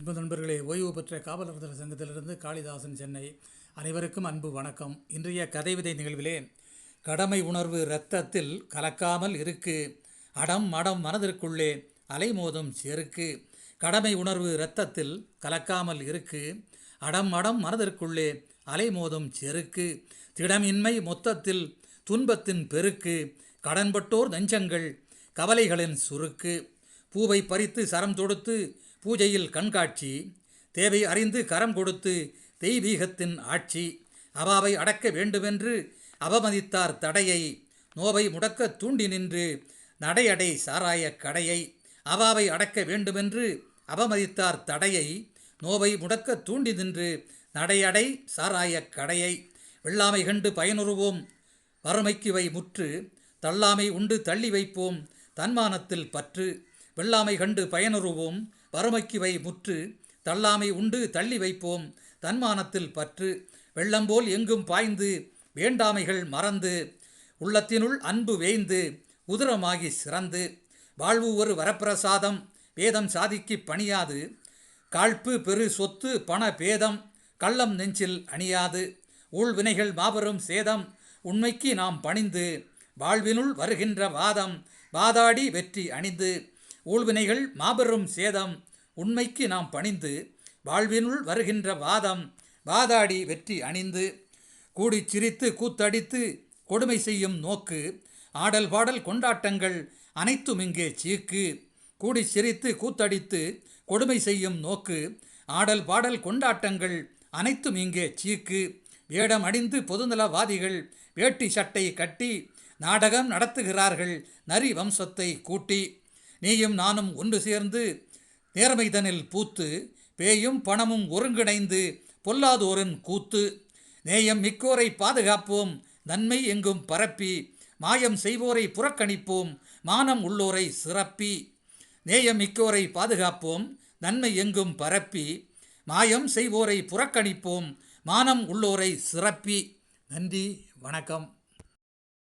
அன்பு நண்பர்களே, ஓய்வு பெற்ற காவலர்கள் சங்கத்திலிருந்து காளிதாசன், சென்னை. அனைவருக்கும் அன்பு வணக்கம். இன்றைய கதைவிதை நிகழ்விலே, கடமை உணர்வு இரத்தத்தில் கலக்காமல் இருக்கு, அடம் மடம் மனதிற்குள்ளே அலைமோதும் செருக்கு. கடமை உணர்வு இரத்தத்தில் கலக்காமல் இருக்கு, அடம் மடம் மனதிற்குள்ளே அலைமோதும் செருக்கு. திடமின்மை மொத்தத்தில் துன்பத்தின் பெருக்கு, கடன்பட்டோர் நெஞ்சங்கள் கவலைகளின் சுருக்கு. பூவை பறித்து சரம் தொடுத்து பூஜையில் கண்காட்சி, தேவை அறிந்து கரம் கொடுத்து தெய்வீகத்தின் ஆட்சி. அவாவை அடக்க வேண்டுமென்று அவமதித்தார் தடையை, நோவை முடக்க தூண்டி நின்று நடையடை சாராய கடையை. அவாவை அடக்க வேண்டுமென்று அவமதித்தார் தடையை, நோவை முடக்க தூண்டி நின்று நடையடை சாராய கடையை. வெள்ளாமை கண்டு பயனுறுவோம் வறுமைக்கு வை முற்று, தள்ளாமை உண்டு தள்ளி வைப்போம் தன்மானத்தில் பற்று. வெள்ளாமை கண்டு பயனுறுவோம் வறுமைக்கு வை முற்று, தள்ளாமை உண்டு தள்ளி வைப்போம் தன்மானத்தில் பற்று. வெள்ளம்போல் எங்கும் பாய்ந்து வேண்டாமைகள் மறந்து, உள்ளத்தினுள் அன்பு வேய்ந்து உதிரமாகி சிறந்து. வாழ்வு ஒரு வரப்பிரசாதம் வேதம் சாதிக்கு பணியாது, காழ்ப்பு பெரு சொத்து பண பேதம் கள்ளம் நெஞ்சில் அணியாது. ஊழ்வினைகள் மாபெரும் சேதம் உண்மைக்கு நாம் பணிந்து, வாழ்வினுள் வருகின்ற வாதம் வாதாடி வெற்றி அணிந்து. ஊழ்வினைகள் மாபெரும் சேதம் உண்மைக்கு நாம் பணிந்து, வாழ்வினுள் வருகின்ற வாதம் வாதாடி வெற்றி அணிந்து. கூடி சிரித்து கூத்தடித்து கொடுமை செய்யும் நோக்கு, ஆடல் பாடல் கொண்டாட்டங்கள் அனைத்தும் இங்கே சீக்கு. கூடி சிரித்து கூத்தடித்து கொடுமை செய்யும் நோக்கு, ஆடல் பாடல் கொண்டாட்டங்கள் அனைத்தும் இங்கே சீக்கு. வேடம் அணிந்து பொதுநலவாதிகள் வேட்டி சட்டை கட்டி, நாடகம் நடத்துகிறார்கள் நரி வம்சத்தை கூட்டி. நீயும் நானும் ஒன்று சேர்ந்து நேர்மைதனில் பூத்து, பேயும் பணமும் ஒருங்கிணைந்து பொல்லாதோரின் கூத்து. நேயம் மிக்கோரை பாதுகாப்போம் நன்மை எங்கும் பரப்பி, மாயம் செய்வோரை புறக்கணிப்போம் மானம் உள்ளோரை சிறப்பி. நேயம் மிக்கோரை பாதுகாப்போம் நன்மை எங்கும் பரப்பி, மாயம் செய்வோரை புறக்கணிப்போம் மானம் உள்ளோரை சிறப்பி. நன்றி, வணக்கம்.